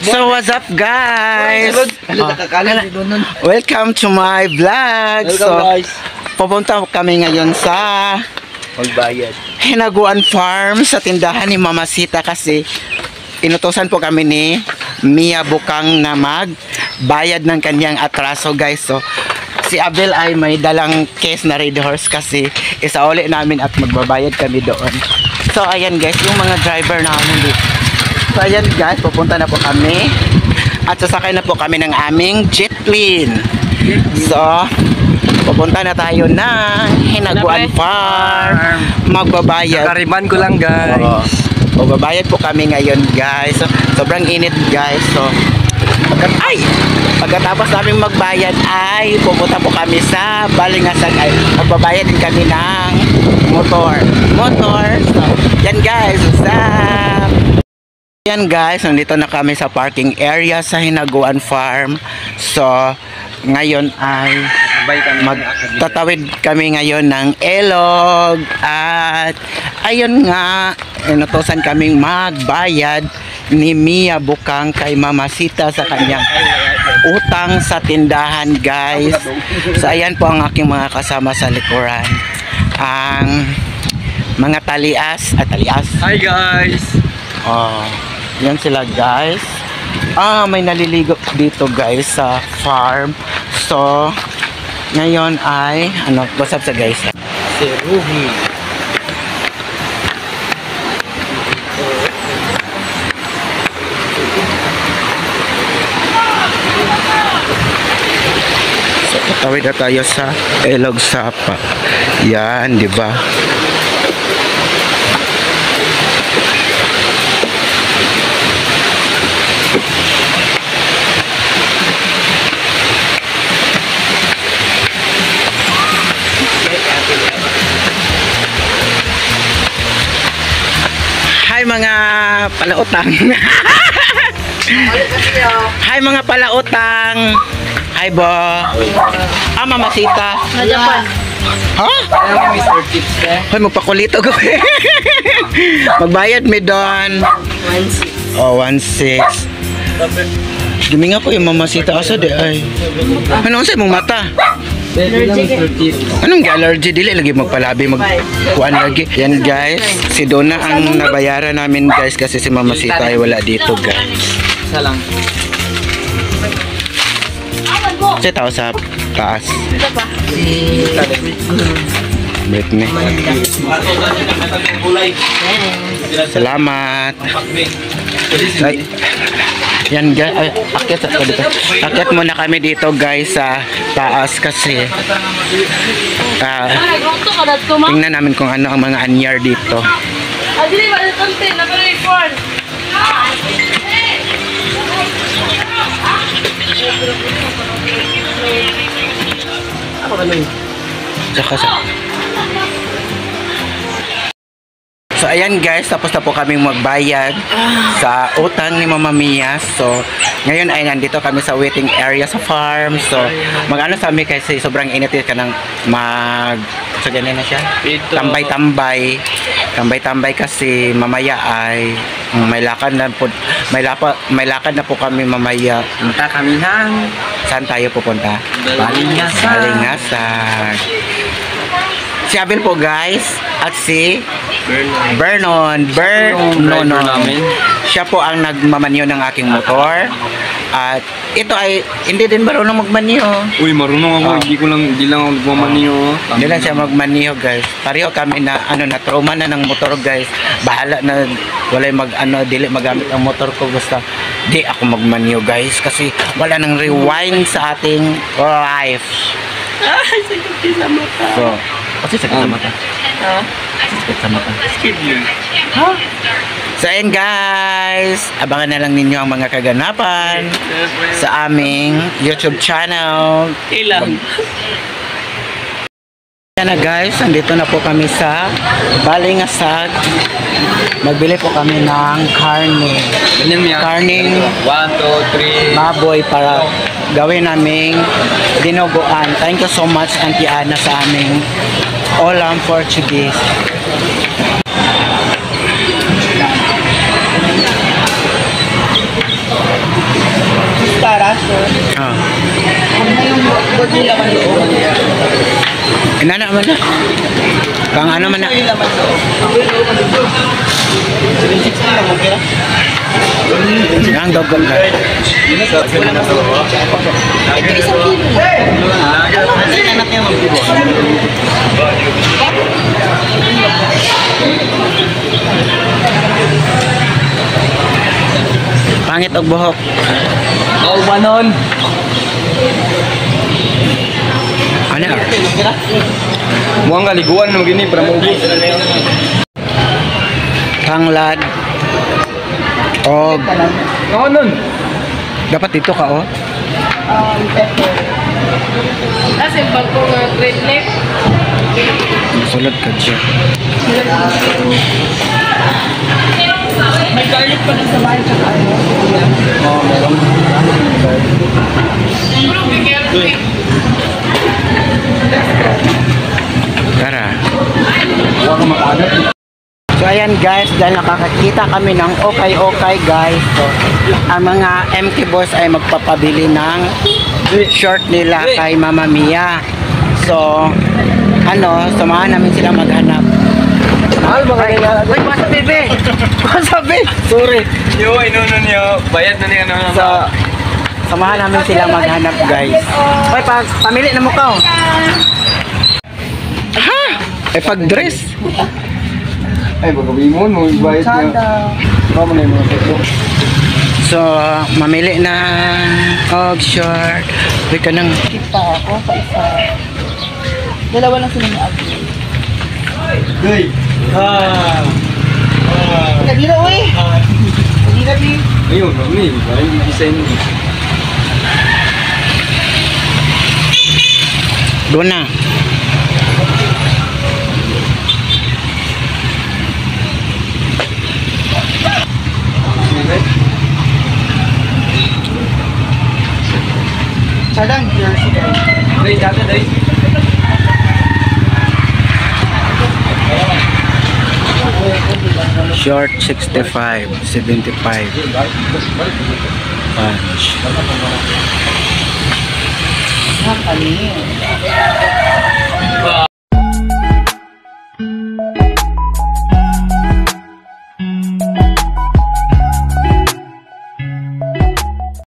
So what's up guys? Welcome to my vlog. Pupunta kami ngayon sa Magbayad. Hinaguan Farm sa tindahan ni Mama Sita kasi inutusan po kami ni Mia Bukang na magbayad ng kanyang atraso guys. So si Abel ay may dalang case na Red Horse kasi isauli namin at magbabayad kami doon. So ayan guys, yung mga driver namin dito. So ayan guys, pupunta na po kami at sasakay na po kami ng aming jet plane. So pupunta na tayo ng Hinaguan Farm. Magbabayad. Kakariban ko lang guys. Magbabayad po kami ngayon guys. So, sobrang init guys. So pagkatapos namin magbayad ay pupunta po kami sa Balingasag ay magbabayad din kami ng motor. So yan guys. Yan guys, nandito na kami sa parking area sa Hinaguan Farm. So ngayon ay magtatawid kami ngayon ng Elog at ayun nga, inutusan kaming magbayad ni Mia Bukang kay Mama Sita sa kanyang utang sa tindahan guys. So ayan po ang aking mga kasama sa likuran, ang mga talias. Hi guys. Yan sila guys. May naliligo dito guys sa farm. So ngayon ay what's up sa guys? Si Ruby. So tatawid na tayo sa Elog Sapa. Yan, di ba? Hi mga palautang. Hi mga palautang. Hi bo. Mama Sita. Japan. Ha? Mr. Tips eh. Hoy magpakulito ko. Magbayad mi doon. 1.6. 1.6. Giminga po yung Mama Sita asa de ay. Ano sa imong mata? Anong allergy dili lagi magpalabi magkuan lagi. Yan guys, si Donna ang nabayaran namin guys kasi si Mama Sita ay wala dito guys. Isa lang. Kasi tao sa taas. Wait me. Salamat. Ay, yan guys, akyat muna kami dito guys sa taas kasi tingnan namin kung ano ang mga anyar dito. So ayan guys, tapos na po kaming magbayad sa utang ni Mama Mia. So ngayon ay nandito kami sa waiting area sa farm. So mag-ano sa amin kasi sobrang init ka ng so ganyan na siya. Tambay-tambay kasi mamaya ay may lakad na po kami mamaya. Punta kami ng Saan tayo pupunta? Balingasag. Si Abel po guys at si Vernon namin. Siya po ang nagmamanyo ng aking motor. At ito ay hindi din marunong magmanyo. Uy, marunong ako. Hindi lang ako nagmamanyo. Hindi lang siya magmanyo guys. Pareho kami na trauma na ng motor guys. Bahala na walay dili magamit ang motor ko basta di ako magmanyo guys kasi wala nang rewind sa ating life. Ay, sakit sa mata. So, kasi sakit sa mata. Sakit sa mata. So ayun guys, abangan na lang ninyo ang mga kaganapan sa aming YouTube channel. Ilang. Yan na guys, andito na po kami sa Balingasag. Magbili po kami ng karning. Karning 1, 2, 3. baboy para gawin naming dinuguan. Thank you so much Auntie Ana sa aming Olam Portuguese. Ana man na. Pang ano man na. Ang dogon ka. Pangit og buhok. Oh, banon. Ano? Muang kaliguan mo gini para maubos. Tanglad. Og Oh, nun. dapat dito ka oh. Kasi pag ko nga grade left, Sulod ka siya. may garlic pa na sa bahay tsaka ano. Oh, meron. Tara. Huwag ka makagat. So ayan guys, dahil nakakakita kami ng okay guys. So, ang mga MK boys ay magpapabili ng short nila kay Mama Mia. So, samahan namin sila maghanap. Mahal ba kanila? Uy, wasabi be! Wasabi! Sorry. Yo, inuno niyo. Bayad na niya ano. So, samahan namin sila maghanap guys. Uy, pamili na mo ka oh. Ha? Eh, pag-dress. Ay, bagabi mo. Nung bayad niya. Kamo na yung mga pito. So, mamili na og short. Uy, ka nang Kita ako sa isa. Dalawa lang sila ni Abby. Hey! Kadira, uy! Kadira, Bi. Ayun, kami. Ayun, design mo. doon na. Sadang, jersey guys. Day, dati, day. Short 65, 75. Punch. Ang kanin.